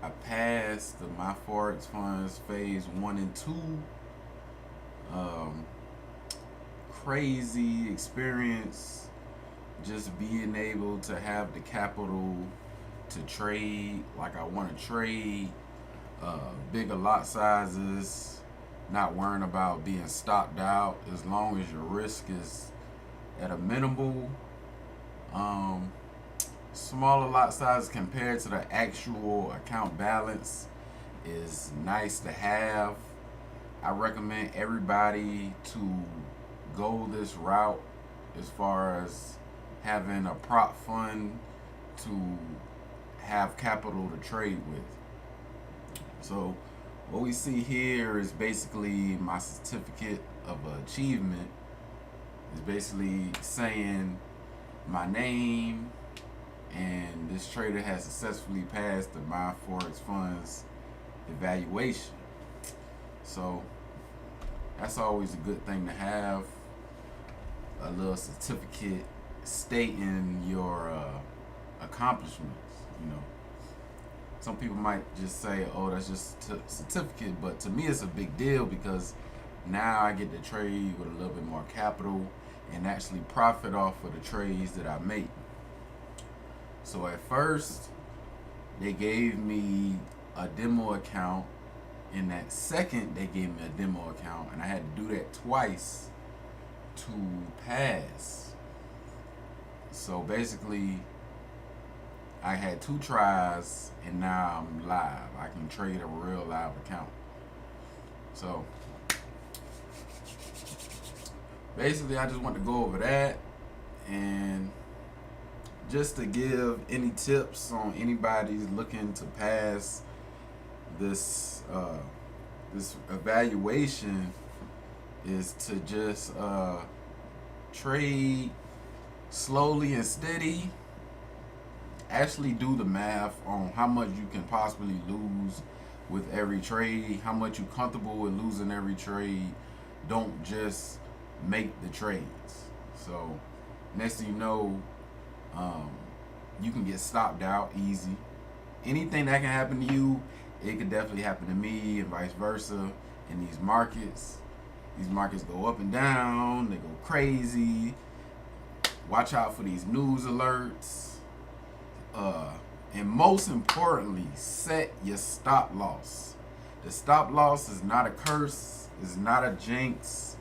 I passed my Forex funds phase 1 and 2. Um, Crazy experience, just being able to have the capital to trade like I want to trade, bigger lot sizes, not worrying about being stopped out as long as your risk is at a minimal. Um, Smaller lot size compared to the actual account balance is nice to have. I recommend everybody to go this route as far as having a prop fund to have capital to trade with. So, what we see here is basically my certificate of achievement. Is basically saying my name, and this trader has successfully passed the My Forex Funds evaluation. So that's always a good thing to have, a little certificate stating your accomplishments. You know, some people might just say, "Oh, that's just a certificate," but to me, it's a big deal because now I get to trade with a little bit more capital and actually profit off of the trades that I make. So at first, they gave me a demo account. In that second, they gave me a demo account, and I had to do that twice to pass. So basically, I had 2 tries, and now I'm live. I can trade a real live account. So basically, I just want to go over that and just to give any tips on anybody's looking to pass this this evaluation is to just trade slowly and steady. Actually do the math on how much you can possibly lose with every trade, how much you're comfortable with losing every trade. Don't just make the trades. So next thing you know, um, you can get stopped out easy. Anything that can happen to you, it could definitely happen to me, and vice versa. In these markets go up and down, they go crazy. Watch out for these news alerts. And most importantly, set your stop loss. The stop loss is not a curse, it's not a jinx.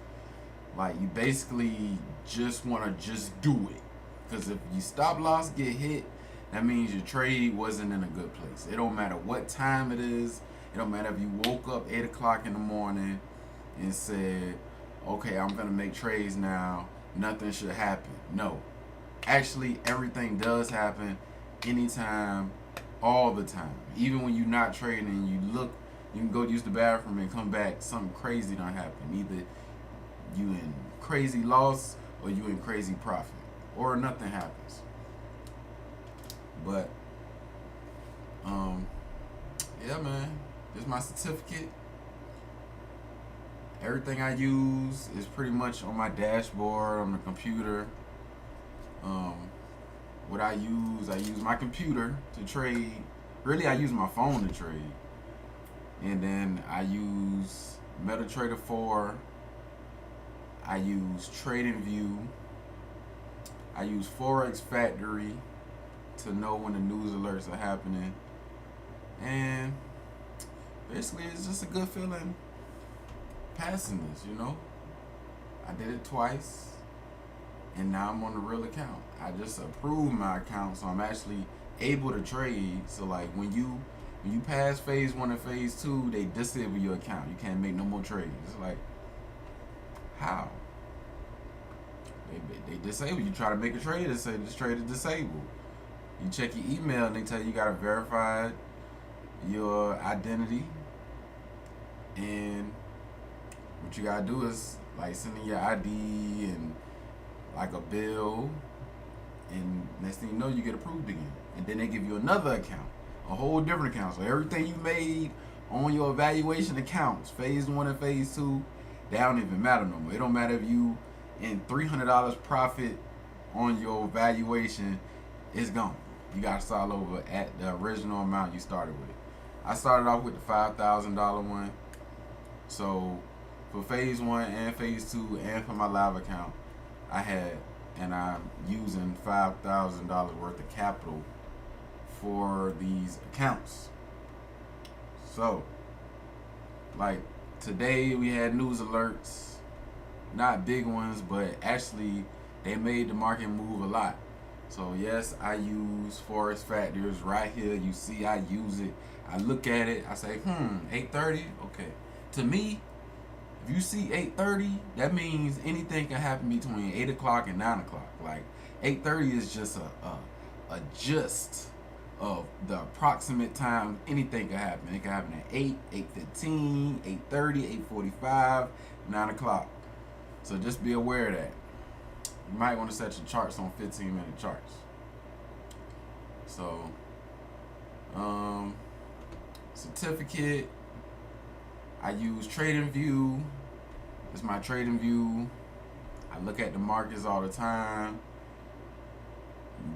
Like, you basically just want to just do it. Because if your stop loss get hit, that means your trade wasn't in a good place. It don't matter what time it is. It don't matter if you woke up 8 o'clock in the morning and said, okay, I'm going to make trades now. Nothing should happen. No. Actually, everything does happen anytime, all the time. Even when you're not trading and you look, you can go use the bathroom and come back, something crazy don't happen. Either you in crazy loss or you in crazy profit, or nothing happens. But yeah, man, this is my certificate. Everything I use is pretty much on my dashboard on the computer. um, what I use my computer to trade. Really, I use my phone to trade, and then I use MetaTrader 4. I use TradingView. I use Forex Factory to know when the news alerts are happening. And basically, it's just a good feeling passing this, you know? I did it twice, and now I'm on the real account. I just approved my account, so I'm actually able to trade. So, like, when you pass phase 1 and phase 2, they disable your account. You can't make no more trades. It's like, how? They disable you. Try to make a trade, they say this trade is disabled. You check your email and they tell you gotta verify your identity, and what you gotta do is like send in your ID and like a bill, and next thing you know, you get approved again. And then they give you another account, a whole different account. So everything you made on your evaluation accounts, phase 1 and phase 2, they don't even matter no more. It don't matter if you in $300 profit on your valuation, it's gone. You gotta start over at the original amount you started with. I started off with the $5,000 one. So for phase one and phase two and for my live account, I had, and I'm using $5,000 worth of capital for these accounts. So, like today we had news alerts, not big ones, but actually they made the market move a lot. So yes, I use Forex factors right here. You see, I use it. I look at it. I say, 8:30. Okay. To me, if you see 8:30, that means anything can happen between 8 o'clock and 9 o'clock. Like 8:30 is just a gist of the approximate time anything can happen. It can happen at 8, 8:15, 8:30, 8:45, 9 o'clock. So just be aware of that. You might want to set your charts on 15-minute charts. So, certificate. I use TradingView. It's my TradingView. I look at the markets all the time.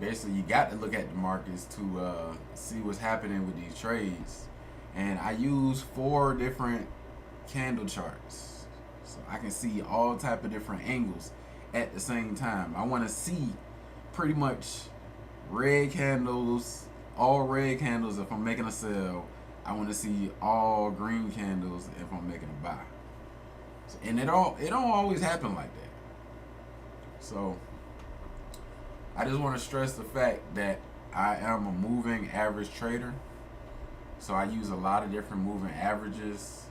Basically, you got to look at the markets to see what's happening with these trades. And I use 4 different candle charts, so I can see all type of different angles at the same time. I want to see pretty much red candles, all red candles if I'm making a sell. I want to see all green candles if I'm making a buy. So, and it don't always happen like that. So I just want to stress the fact that I am a moving average trader. So I use a lot of different moving averages.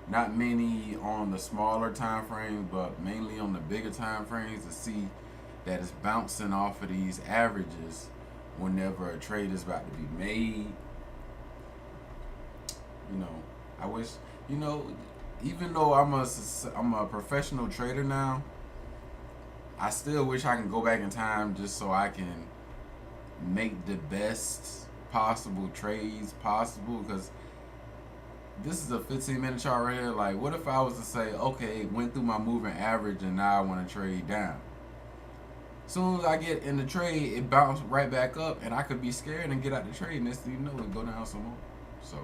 Not many on the smaller time frames, but mainly on the bigger time frames to see that it's bouncing off of these averages whenever a trade is about to be made. You know, I wish, even though I'm a professional trader now, I still wish I can go back in time just so I can make the best possible trades possible, because this is a 15-minute chart right here. Like, what if I was to say, okay, went through my moving average and now I want to trade down? As soon as I get in the trade, it bounced right back up, and I could be scared and get out the trade, and next thing you know, it go down some more. So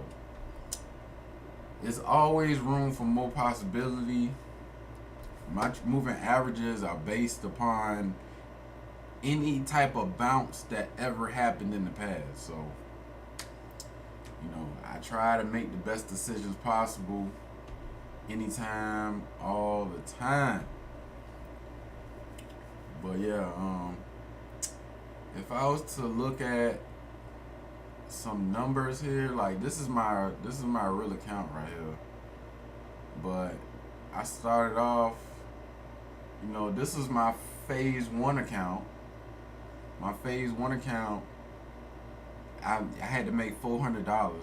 there's always room for more possibility. My moving averages are based upon any type of bounce that ever happened in the past. So, I try to make the best decisions possible anytime, all the time. But yeah, if I was to look at some numbers here, like this is my real account right here. But I started off, this is my phase one account. My phase one account, I had to make $400,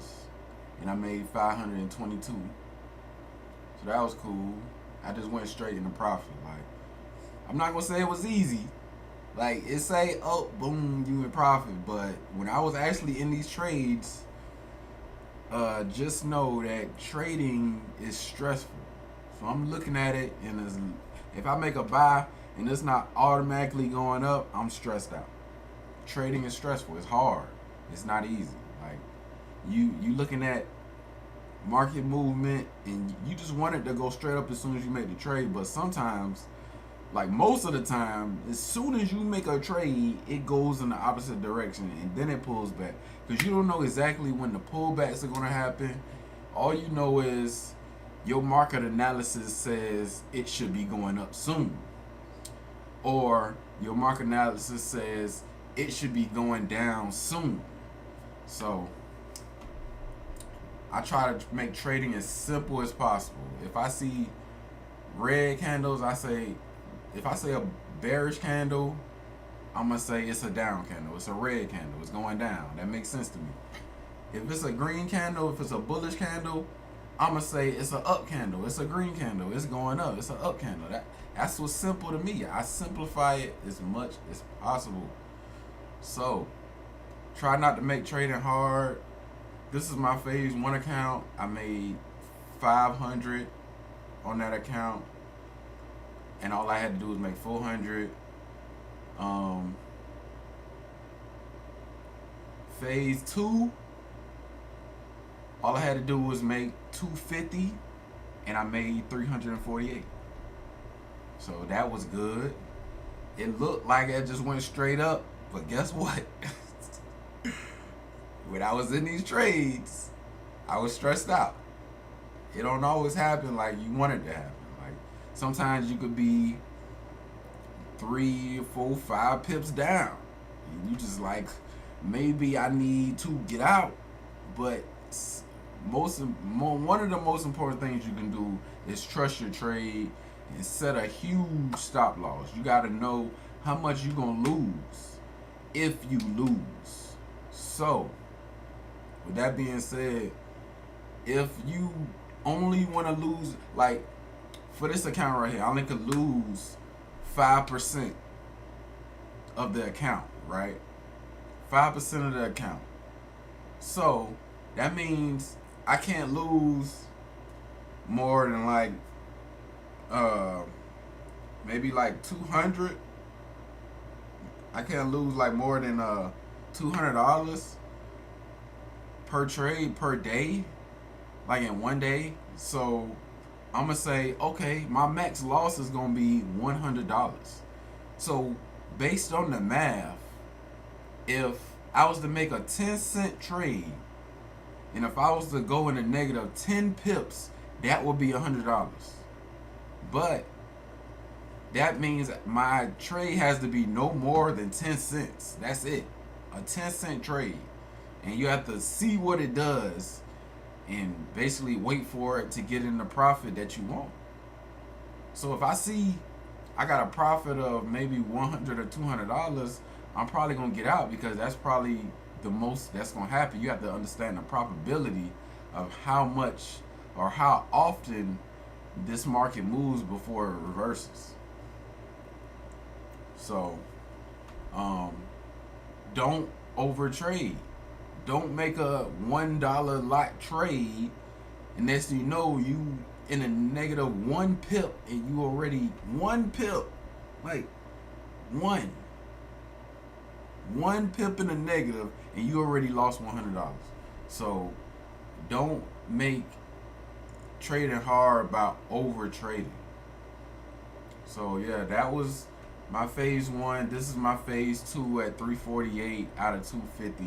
and I made 522. So that was cool. I just went straight into profit. Like, I'm not gonna say it was easy. Like, it say, oh, boom, you in profit. But when I was actually in these trades, just know that trading is stressful. So I'm looking at it, and if I make a buy and it's not automatically going up, I'm stressed out. Trading is stressful. It's hard. It's not easy. Like, you looking at market movement, and you just want it to go straight up as soon as you make the trade. But sometimes, like most of the time, as soon as you make a trade, it goes in the opposite direction, and then it pulls back, because you don't know exactly when the pullbacks are going to happen. All you know is your market analysis says it should be going up soon, or your market analysis says it should be going down soon. So I try to make trading as simple as possible. If I see red candles, if I say a bearish candle, I'm going to say it's a down candle. It's a red candle. It's going down. That makes sense to me. If it's a green candle, if it's a bullish candle, I'm going to say it's an up candle. It's a green candle. It's going up. It's an up candle. That's what's simple to me. I simplify it as much as possible. So, try not to make trading hard. This is my phase one account. I made 500 on that account, and all I had to do was make 400. Phase two, all All I had to do was make 250, and I made 348. So that was good. It looked like it just went straight up, but guess what? When I was in these trades, I was stressed out. It don't always happen like you want it to happen. Like sometimes you could be 3, 4, 5 pips down. And you just like, maybe I need to get out. But one of the most important things you can do is trust your trade and set a huge stop loss. You got to know how much you're going to lose if you lose. So, with that being said, if you only want to lose, like for this account right here, I only could lose 5% of the account, right? 5% of the account. So that means I can't lose more than like maybe like 200. I can't lose like more than $200 per trade per day, like in one day. So I'm gonna say, okay, my max loss is gonna be $100. So based on the math, if I was to make a 10-cent trade, and if I was to go in a negative 10 pips, that would be $100. But that means my trade has to be no more than 10 cents. That's it. A 10-cent trade. And you have to see what it does and basically wait for it to get in the profit that you want. So if I see I got a profit of maybe $100 or $200, I'm probably going to get out, because that's probably the most that's going to happen. You have to understand the probability of how much or how often this market moves before it reverses. So don't overtrade. Don't make a $1 lot trade, and next thing you know, you in a negative 1 pip, and you already 1 pip, like one pip in the negative, and you already lost $100. So don't make trading hard about over trading. So yeah, that was my phase 1. This is my phase 2 at 348 out of 250,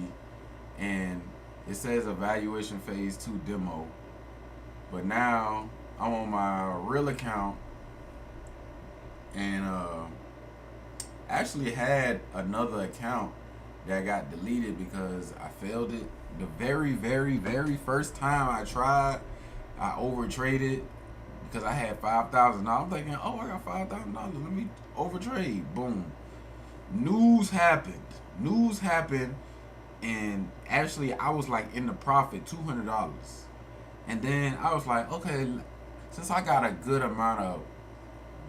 and it says evaluation phase 2 demo. But now I'm on my real account, and actually had another account that got deleted because I failed it. The very first time I tried, I overtraded because I had $5,000. I'm thinking, oh, I got $5,000. Let me overtrade. Boom. News happened, and actually I was like in the profit, $200. And then I was like, okay, since I got a good amount of,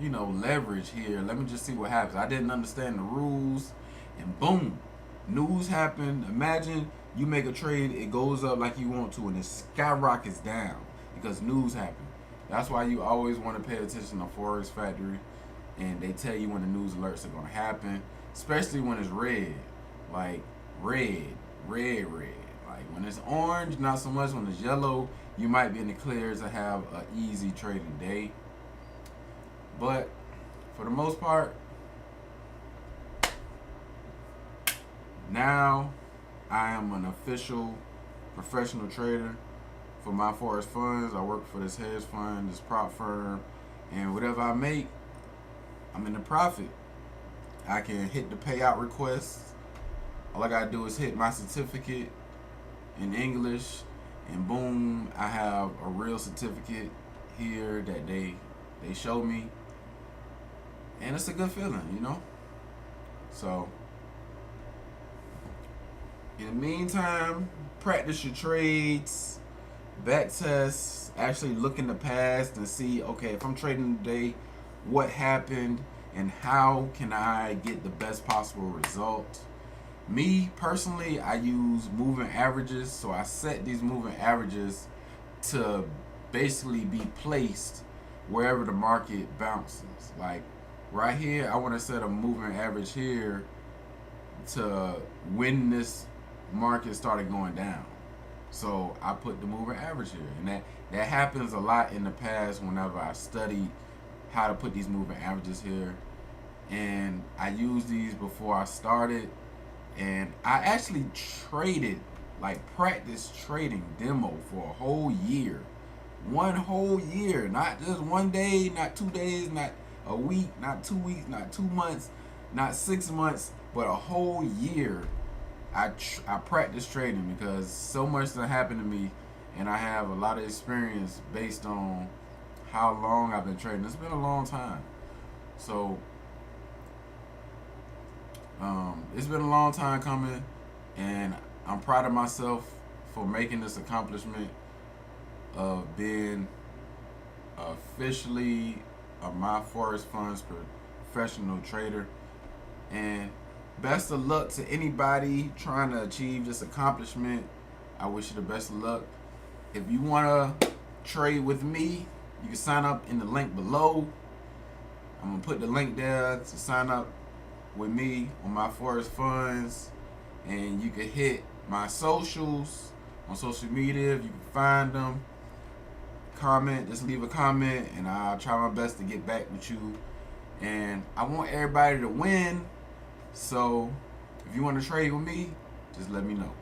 leverage here, let me just see what happens. I didn't understand the rules, and boom, news happened. Imagine you make a trade, it goes up like you want to, and it skyrockets down because news happened. That's why you always want to pay attention to Forex Factory, and they tell you when the news alerts are going to happen, especially when it's red, like red. Like when it's orange, not so much. When it's yellow, you might be in the clear to have an easy trading day. But for the most part, now I am an official professional trader for my Forex funds. I work for this hedge fund, this prop firm, and whatever I make, I'm in the profit. I can hit the payout requests. All I gotta do is hit my certificate in English, and boom, I have a real certificate here that they show me, and it's a good feeling, So in the meantime, practice your trades, back tests, actually look in the past and see, okay, if I'm trading today, what happened and how can I get the best possible result. Me personally, I use moving averages, so I set these moving averages to basically be placed wherever the market bounces. Like right here, I want to set a moving average here to when this market started going down. So I put the moving average here, and that happens a lot in the past whenever I studied how to put these moving averages here, and I used these before I started, and I actually traded, like practice trading demo for a whole year, 1 whole year, not just 1 day, not 2 days, not a week, not 2 weeks, not 2 months, not 6 months, but a whole year. I practice trading because so much that happened to me, and I have a lot of experience based on how long I've been trading. It's been a long time, so it's been a long time coming, and I'm proud of myself for making this accomplishment of being officially a my Forex funds professional trader. And best of luck to anybody trying to achieve this accomplishment. I wish you the best of luck. If you want to trade with me, you can sign up in the link below. I'm going to put the link there to sign up with me on my Forex funds. And you can hit my socials on social media if you can find them. Comment, just leave a comment, and I'll try my best to get back with you. And I want everybody to win. So if you want to trade with me, just let me know.